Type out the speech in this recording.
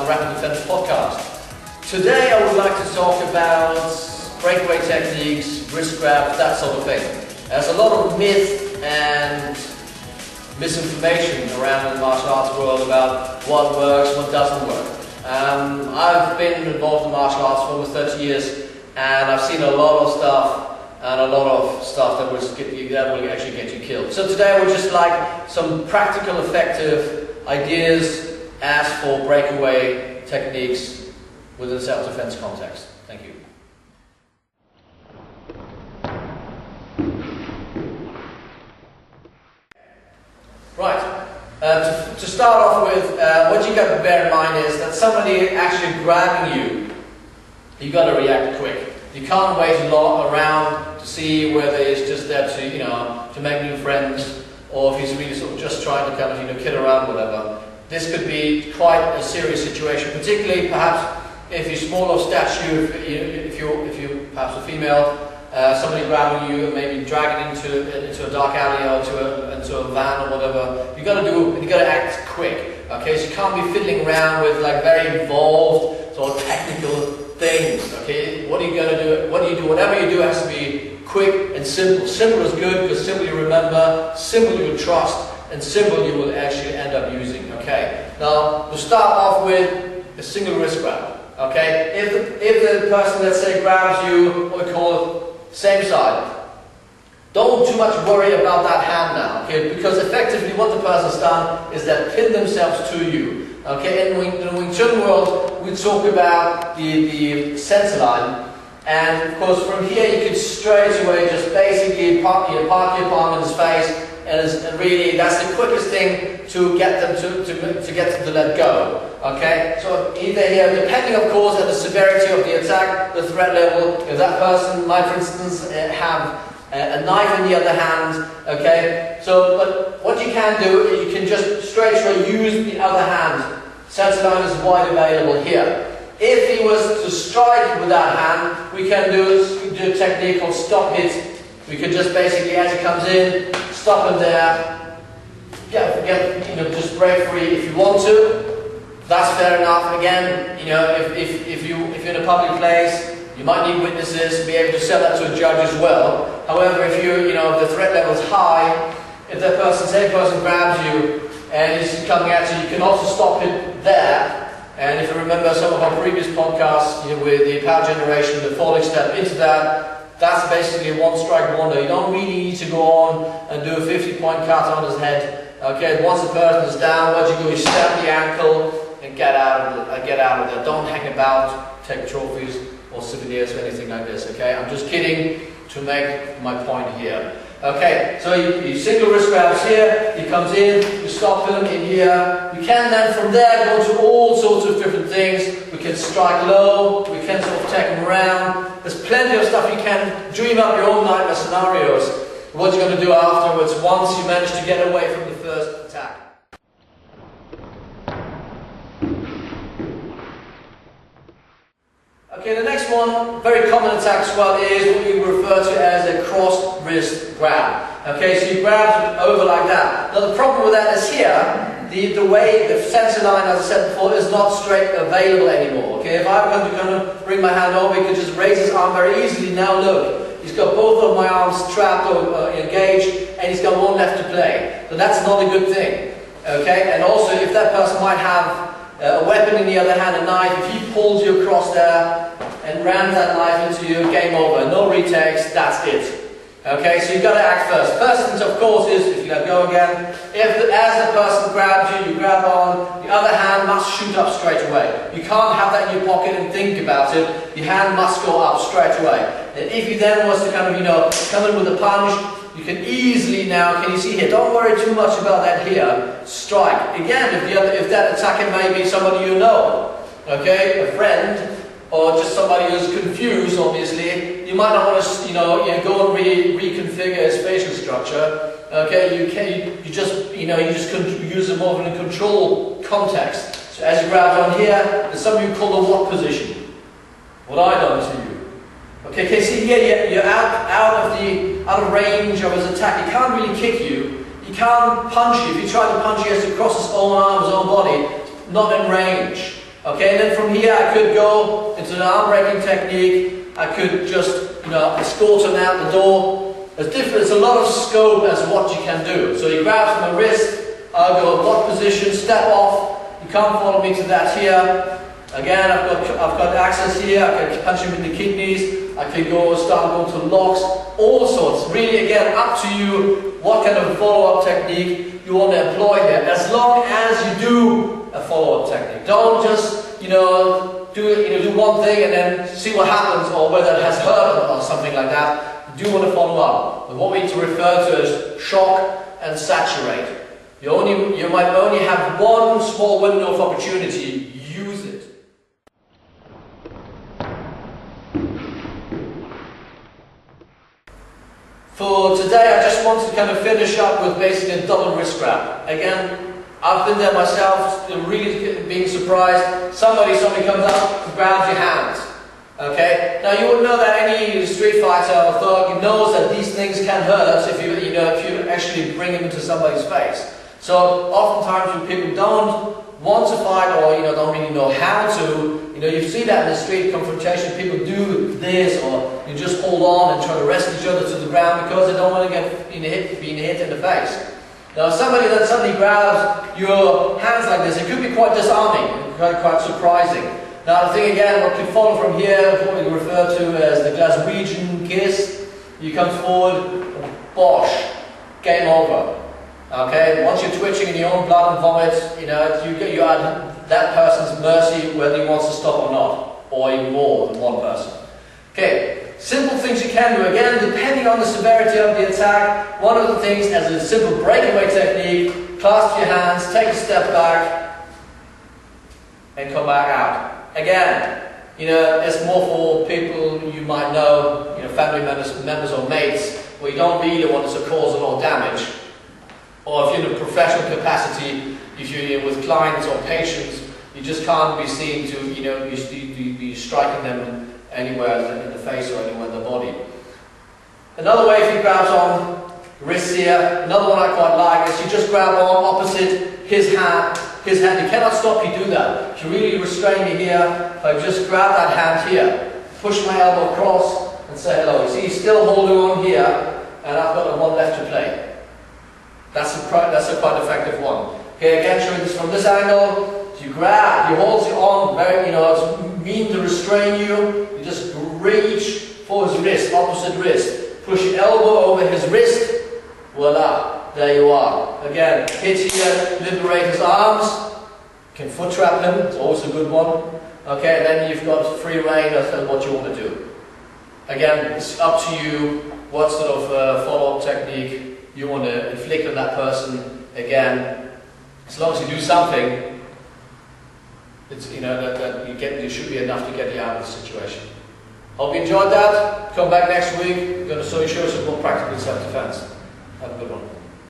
the Rapid Defense podcast. Today I would like to talk about breakaway techniques, wrist grabs, that sort of thing. There's a lot of myth and misinformation around the martial arts world about what works, what doesn't work. I've been involved in martial arts for almost 30 years and I've seen a lot of stuff and a lot of stuff that will actually get you killed. So today I would just like some practical, effective ideas as for breakaway techniques within self-defense context. Thank you. Right, to start off with, what you got to bear in mind is that somebody actually grabbing you, you got to react quick. You can't wait long around to see whether he's just there to, to make new friends, or if he's really sort of just trying to kind of, kid around, whatever. This could be quite a serious situation, particularly perhaps if you're small of stature, if you're perhaps a female, somebody grabbing you and maybe dragging into a dark alley or into a van or whatever. You got to act quick. Okay, so you can't be fiddling around with like very involved sort of technical things. Okay, what are you going to do? What do you do? Whatever you do has to be quick and simple. Simple is good because simple you remember, simple you will trust, and simple you will actually end up using. Okay, now to start off with a single wrist grab. Okay, if the person, let's say, grabs you, what we call it, same side, don't too much worry about that hand now, okay? Because effectively what the person's done is they've pinned themselves to you. Okay, in the Wing Chun world, we talk about the center line, and of course from here you can straight away just basically park your palm in his face, and really that's the quickest thing to get them to let go. Okay, so either here, depending of course on the severity of the attack, the threat level. If that person might, for instance, have a knife in the other hand, okay, so but what you can do is you can just straight away use the other hand. Center line is wide available here. If he was to strike with that hand, we can do a technique called stop hit. We can just basically, as he comes in, stop him there. Just break free if you want to. That's fair enough. Again, if you're in a public place, you might need witnesses to be able to sell that to a judge as well. However, if if the threat level is high, if that same person grabs you and is coming at you, you can also stop it there. And if you remember some of our previous podcasts, with the power generation, the falling step into that, that's basically a one-strike wonder. You don't really need to go on and do a 50-point cut on his head. Okay, once the person is down, what you do is stab the ankle and get out of there. Don't hang about, take trophies or souvenirs or anything like this. Okay, I'm just kidding to make my point here. Okay, so you single wrist grabs here, he comes in, you stop him in here. You can then from there go to all sorts of different things. We can strike low, we can sort of take him around. There's plenty of stuff. You can dream up your own nightmare scenarios. What you're going to do afterwards once you manage to get away from the first attack. Okay, the next one, very common attack as well, is what we refer to as a cross wrist grab. Okay, so you grab over like that. Now the problem with that is here, the way the center line, as I said before, is not straight available anymore. Okay, if I'm going to kind of bring my hand over, he can just raise his arm very easily. Now look, he's got both of my arms trapped or engaged, and he's got one left to play. So that's not a good thing. Okay, and also if that person might have a weapon in the other hand, a knife, if he pulls you across there and rams that knife into you, game over. No retakes, that's it. Okay, so you've got to act first. First thing, of course, is, if you let go again, as the person grabs you, you grab on, the other hand must shoot up straight away. You can't have that in your pocket and think about it. Your hand must go up straight away. And if you then was to kind of, come in with a punch, you can easily now, can you see here, don't worry too much about that here, strike. Again, if that attacker may be somebody you know, okay, a friend, or just somebody who's confused, obviously, you might not want to, go and reconfigure his facial structure. Okay, you just use it more in a control context. So as you grab on here, there's something you call the what position. What I done to you. Okay, see here, you're out of range of his attack. He can't really kick you. He can't punch you. If you try to punch, he has to cross his own arm, his own body. Not in range. Okay, and then from here I could go into an arm breaking technique. I could just, escort him out the door. There's a lot of scope as to what you can do. So he grabs my wrist, I'll go what position, step off. You can't follow me to that here. Again, I've got access here. I can punch him in the kidneys. I can start going to locks, all sorts. Really, again, up to you what kind of follow-up technique you want to employ here. As long as you do a follow-up technique, don't just do one thing and then see what happens or whether it has hurt or something like that. You do want to follow up. But what we refer to as shock and saturate. You might only have one small window of opportunity. Use it. For today, I just wanted to kind of finish up with basically a double wrist grab. Again, I've been there myself, really being surprised. Somebody comes up and grabs your hands. Okay? Now you would know that any street fighter or thug knows that these things can hurt if you actually bring them into somebody's face. So oftentimes when people don't want to fight or don't really know how to, you see that in the street confrontation, people do this or you just hold on and try to wrest each other to the ground because they don't want to get being hit in the face. Now somebody that suddenly grabs your hands like this, it could be quite disarming, quite surprising. Now the thing again, what can follow from here, what we refer to as the Glaswegian kiss, you come forward, bosh, game over. Okay, once you're twitching in your own blood and vomit, you are at that person's mercy whether he wants to stop or not, or even more than one person. Okay, simple things you can do. Again, depending on the severity of the attack, one of the things as a simple breakaway technique, clasp your hands, take a step back, and come back out. Again, it's more for people you might know, family members or mates, where you don't really want to cause a lot of damage. Or if you're in a professional capacity, if you're with clients or patients, you just can't be seen to, be striking them anywhere in the face or anywhere in the body. Another way, if you grab on wrists here, another one I quite like is you just grab on opposite his hand. You cannot stop you do that. If you really restrain me here, if I just grab that hand here, push my elbow across and say hello. You see, he's still holding on here, and I've got one left to play. That's a quite effective one. Okay, again, showing this from this angle. You grab, you hold your arm very, it's mean to restrain you. You just reach for his wrist, opposite wrist. Push your elbow over his wrist. Voila, there you are. Again, hit here, liberate his arms. You can foot trap him, it's always a good one. Okay, and then you've got free reign of what you want to do. Again, it's up to you what sort of follow-up technique you want to inflict on that person. Again, as long as you do something, it's you should be enough to get you out of the situation. Hope you enjoyed that. Come back next week. We're going to show you some more practical self-defense. Have a good one.